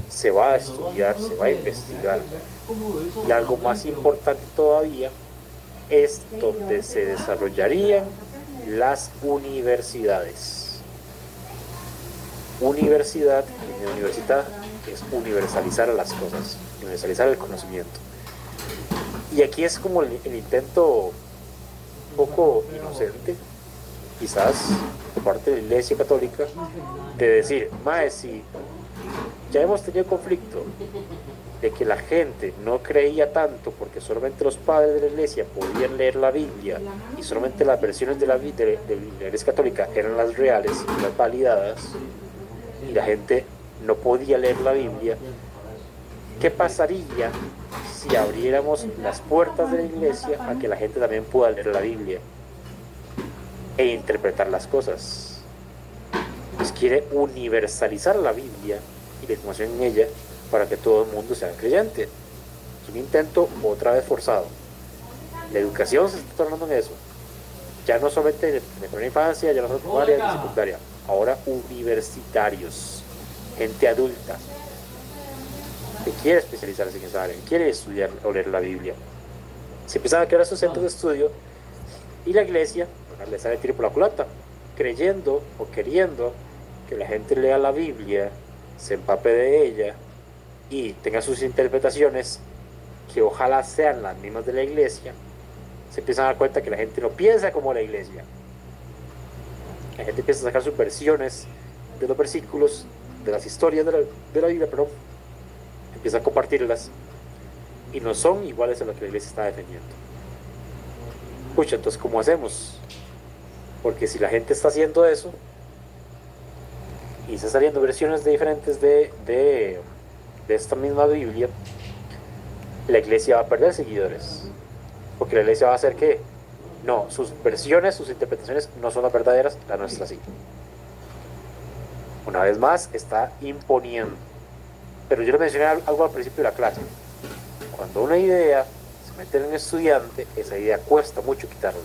se va a estudiar, se va a investigar. Y algo más importante todavía es donde se desarrollarían las universidades. Universidad es universalizar las cosas, universalizar el conocimiento. Y aquí es como el intento un poco inocente, quizás, por parte de la Iglesia Católica, de decir, mae, si ya hemos tenido conflicto de que la gente no creía tanto porque solamente los padres de la Iglesia podían leer la Biblia y solamente las versiones de la Iglesia Católica eran las reales, las validadas, y la gente no podía leer la Biblia, ¿qué pasaría si abriéramos las puertas de la Iglesia a que la gente también pueda leer la Biblia e interpretar las cosas? Pues quiere universalizar la Biblia y la información en ella para que todo el mundo sea creyente. Es un intento otra vez forzado. La educación se está tornando en eso. Ya no solamente de primera infancia, ya no solo primaria y secundaria. Ahora universitarios, gente adulta que quiere especializarse en esa área, que quiere estudiar o leer la Biblia. Se empiezan a crear esos centros de estudio y la Iglesia le sale tiro por la culata, creyendo o queriendo que la gente lea la Biblia, se empape de ella y tenga sus interpretaciones que ojalá sean las mismas de la Iglesia. Se empiezan a dar cuenta que la gente no piensa como la Iglesia. La gente empieza a sacar sus versiones de los versículos, de las historias de la Biblia, pero empieza a compartirlas y no son iguales a lo que la Iglesia está defendiendo. Pucha, entonces ¿cómo hacemos? Porque si la gente está haciendo eso y está saliendo versiones diferentes de esta misma Biblia, la Iglesia va a perder seguidores, porque la Iglesia va a hacer que no, sus versiones, sus interpretaciones no son las verdaderas, la nuestra sí. Una vez más está imponiendo. Pero yo le mencioné algo al principio de la clase. Cuando una idea se mete en un estudiante, esa idea cuesta mucho quitarla.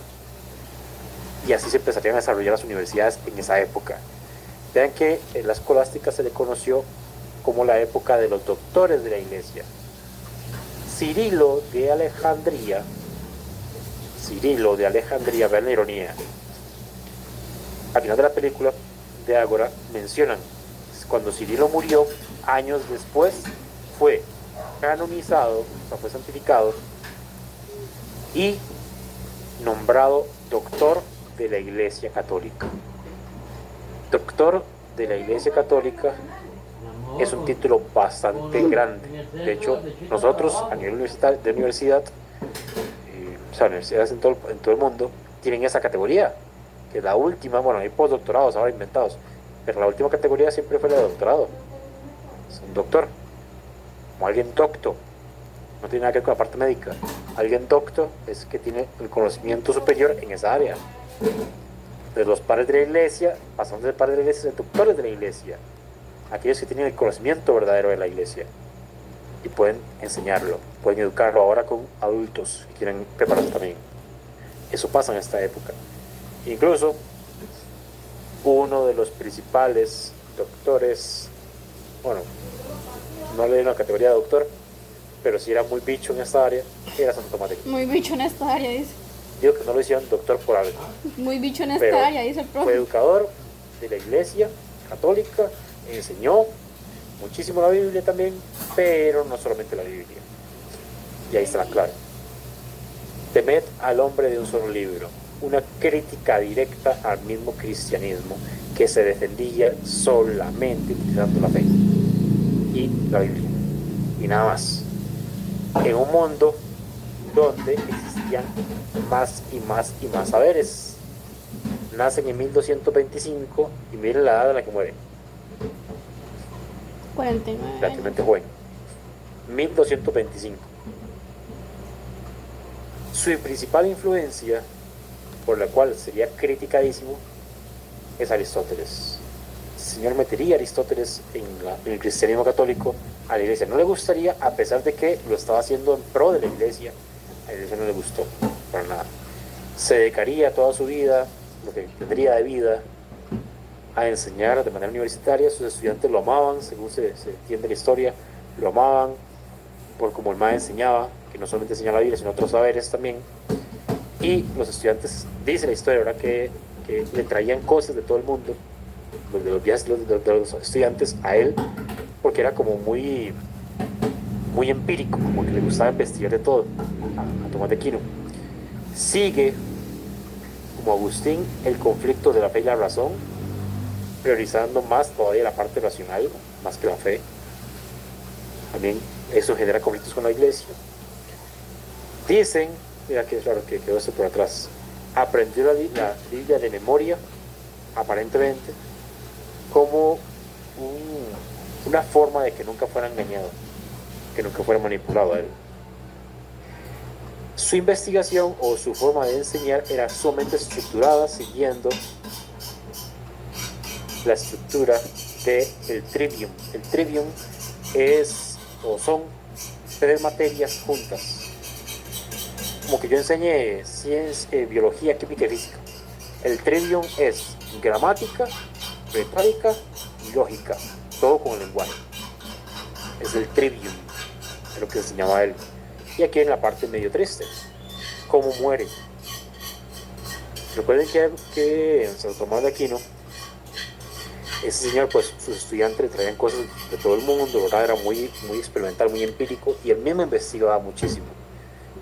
Y así se empezarían a desarrollar las universidades en esa época. Vean que en la escolástica se le conoció como la época de los doctores de la Iglesia. Cirilo de Alejandría, vean la ironía. Al final de la película de Ágora mencionan, cuando Cirilo murió, años después fue canonizado, o sea, fue santificado y nombrado doctor de la Iglesia Católica. Doctor de la Iglesia Católica es un título bastante grande. De hecho, nosotros a nivel de universidad, o sea, universidades en todo el mundo tienen esa categoría, que es la última. Bueno, hay postdoctorados ahora inventados, pero la última categoría siempre fue la de doctorado. Es un doctor, como alguien docto, no tiene nada que ver con la parte médica. Alguien docto es que tiene el conocimiento superior en esa área. De los padres de la Iglesia, pasando de padres de la Iglesia, de doctores de la Iglesia, aquellos que tienen el conocimiento verdadero de la Iglesia y pueden enseñarlo, pueden educarlo ahora con adultos que quieren prepararse también. Eso pasa en esta época. Incluso uno de los principales doctores, bueno, no le dieron la categoría de doctor, pero sí era muy bicho en esta área, era Santo Tomás de Aquino. Muy bicho en esta área, dice. Digo que no lo hicieron doctor por algo. Muy bicho en Pero esta área, dice el fue profe. educador de la Iglesia Católica, enseñó muchísimo la Biblia también, pero no solamente la Biblia. Y ahí está la clave. Temed al hombre de un solo libro, una crítica directa al mismo cristianismo que se defendía solamente utilizando la fe y la Biblia y nada más, en un mundo donde existían más y más y más saberes. Nacen en 1225 y miren la edad en la que mueren. 49 años. relativamente joven. 1225. Su principal influencia, por la cual sería criticadísimo, es Aristóteles. El señor metería a Aristóteles en el cristianismo católico. A la iglesia no le gustaría, a pesar de que lo estaba haciendo en pro de la iglesia. A la iglesia no le gustó para nada. Se dedicaría toda su vida, lo que tendría de vida, a enseñar de manera universitaria. Sus estudiantes lo amaban, según se entiende la historia, lo amaban por como el maestro enseñaba, que no solamente enseñaba la Biblia, sino otros saberes también. Y los estudiantes, dice la historia, ¿verdad?, que le traían cosas de todo el mundo, de los viajes de los estudiantes a él, porque era como muy empírico, como que le gustaba investigar de todo a Tomás de Aquino. Sigue, como Agustín, el conflicto de la fe y la razón, priorizando más todavía la parte racional, más que la fe. También eso genera conflictos con la iglesia. Dicen, mira que es raro que quedó esto por atrás, aprendió la Biblia de memoria, aparentemente, como una forma de que nunca fuera engañado, que nunca fuera manipulado a él. Su investigación o su forma de enseñar era sumamente estructurada, siguiendo la estructura del trivium. El trivium es o son 3 materias juntas. Como que yo enseñé ciencia, biología, química y física. El trivium es gramática, retórica y lógica, todo con el lenguaje. Es el trivium, es lo que enseñaba él. Y aquí en la parte medio triste, cómo muere. Recuerden que Santo Tomás de Aquino, ese señor, pues sus estudiantes le traían cosas de todo el mundo, ¿verdad? Era muy experimental, muy empírico, y él mismo investigaba muchísimo.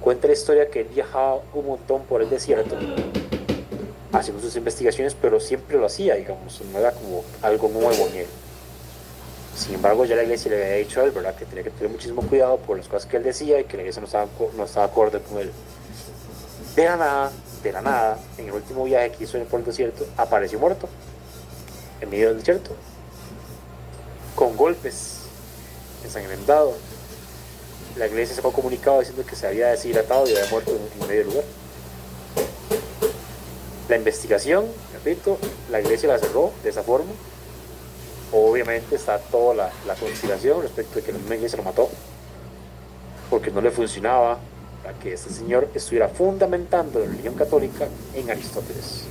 Cuenta la historia que él viajaba un montón por el desierto haciendo sus investigaciones, pero siempre lo hacía, digamos, no era como algo nuevo en él. Sin embargo, ya la iglesia le había dicho a él, ¿verdad?, que tenía que tener muchísimo cuidado por las cosas que él decía y que la iglesia no estaba acorde con él. De la nada, en el último viaje que hizo por el desierto, apareció muerto en medio del desierto, con golpes, ensangrentado. La iglesia sacó comunicado diciendo que se había deshidratado y había muerto en medio del lugar. La investigación, repito, la iglesia la cerró de esa forma. Obviamente está toda la conspiración respecto de que la misma iglesia lo mató, porque no le funcionaba para que este señor estuviera fundamentando la religión católica en Aristóteles.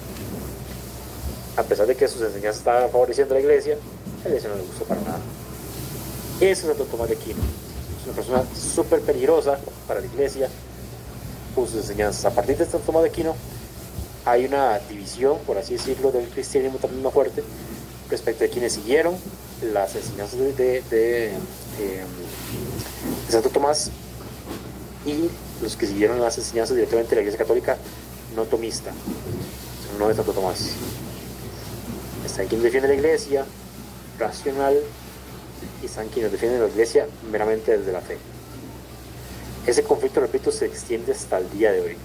A pesar de que sus enseñanzas estaban favoreciendo a la iglesia no le gustó para nada. Ese es Santo Tomás de Aquino. Es una persona súper peligrosa para la iglesia con sus enseñanzas. A partir de Santo Tomás de Aquino hay una división, por así decirlo, del cristianismo también más fuerte respecto de quienes siguieron las enseñanzas de Santo Tomás y los que siguieron las enseñanzas directamente de la Iglesia Católica no tomista, no de Santo Tomás. Están quienes defienden la Iglesia racional y están quienes defienden la Iglesia meramente desde la fe. Ese conflicto, repito, se extiende hasta el día de hoy.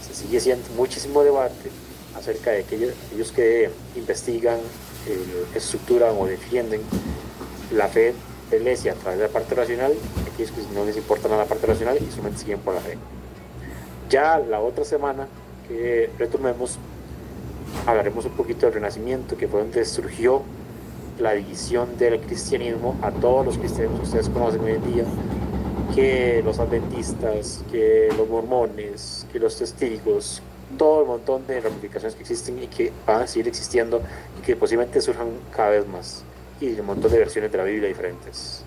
Se sigue siendo muchísimo debate acerca de aquellos que investigan, estructuran o defienden la fe de la iglesia a través de la parte racional, aquellos que no les importa nada la parte racional y solamente siguen por la fe. Ya la otra semana que retomemos, hablaremos un poquito del Renacimiento, que fue donde surgió la división del cristianismo a todos los cristianos que ustedes conocen hoy en día, que los adventistas, que los mormones, que los testigos, todo el montón de ramificaciones que existen y que van a seguir existiendo y que posiblemente surjan cada vez más, y un montón de versiones de la Biblia diferentes.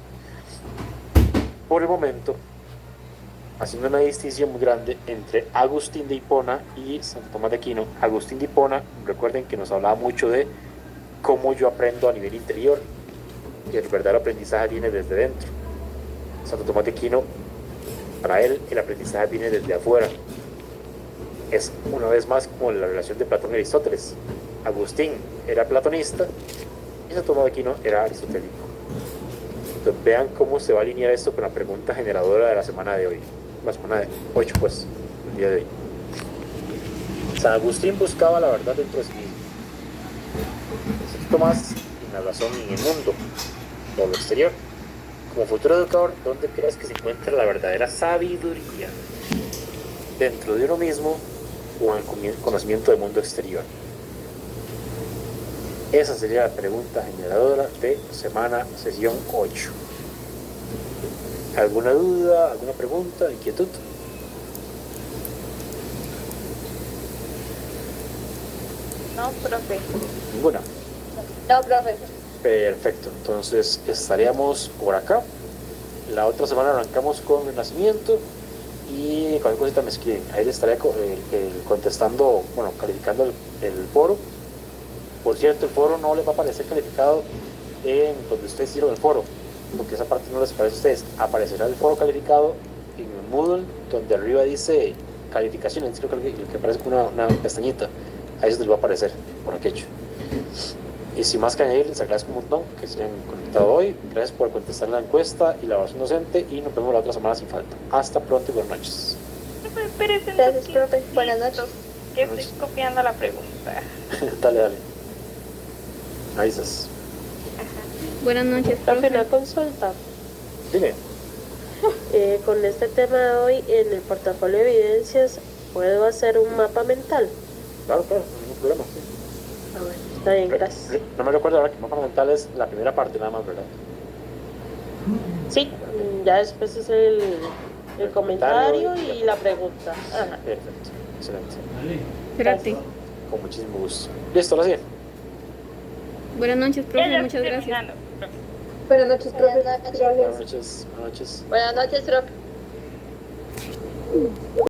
Por el momento, haciendo una distinción muy grande entre Agustín de Hipona y Santo Tomás de Aquino. Agustín de Hipona, recuerden que nos hablaba mucho de cómo yo aprendo a nivel interior, y el verdadero aprendizaje viene desde dentro. Santo Tomás de Aquino, para él el aprendizaje viene desde afuera. Es una vez más como la relación de Platón y Aristóteles. Agustín era platonista y Santo Tomás de Aquino era aristotélico. Entonces vean cómo se va a alinear esto con la pregunta generadora de la semana de hoy, la semana de 8, pues, el día de hoy. San Agustín buscaba la verdad dentro de sí mismo. Santo Tomás en la razón y en el mundo. por lo exterior. Como futuro educador, ¿dónde crees que se encuentra la verdadera sabiduría? ¿Dentro de uno mismo o en el conocimiento del mundo exterior? Esa sería la pregunta generadora de semana sesión 8. ¿Alguna duda, alguna pregunta, inquietud? No, profe. Ninguna. No, profe. Perfecto, entonces estaríamos por acá. La otra semana arrancamos con el nacimiento y cualquier cosita me escriben. Ahí les estaré contestando, bueno, calificando el foro. Por cierto, el foro no les va a aparecer calificado en donde ustedes hicieron el foro, porque esa parte no les aparece a ustedes. Aparecerá el foro calificado en el Moodle, donde arriba dice calificaciones, creo que aparece con una pestañita. Ahí es donde les va a aparecer, por aquello. Y sin más que añadir, les agradezco un montón que se hayan conectado hoy. Gracias por contestar la encuesta y la evaluación docente. Y nos vemos la otra semana sin falta. Hasta pronto y buenas noches. Espérense un Gracias, poquito, profe. Buenas noches. que estoy copiando la pregunta. Dale. Avisas. Buenas noches, Profe, profe. una consulta. Dime. Con este tema de hoy, en el portafolio de evidencias, ¿puedo hacer un mapa mental? Claro, ningún problema. Sí. Ah, bueno, está bien, gracias. No me recuerdo ahora que el mapa mental es la primera parte nada más, ¿verdad? Sí, ya después es el comentario y la pregunta. Ajá. Perfecto. Excelente. Espérate. Con muchísimo gusto. Listo, ahora sí. Buenas noches, Ya profe. estoy Muchas gracias. terminando, profe. Buenas noches, profe. Buenas Gracias. noches. Buenas noches. Buenas noches, profe.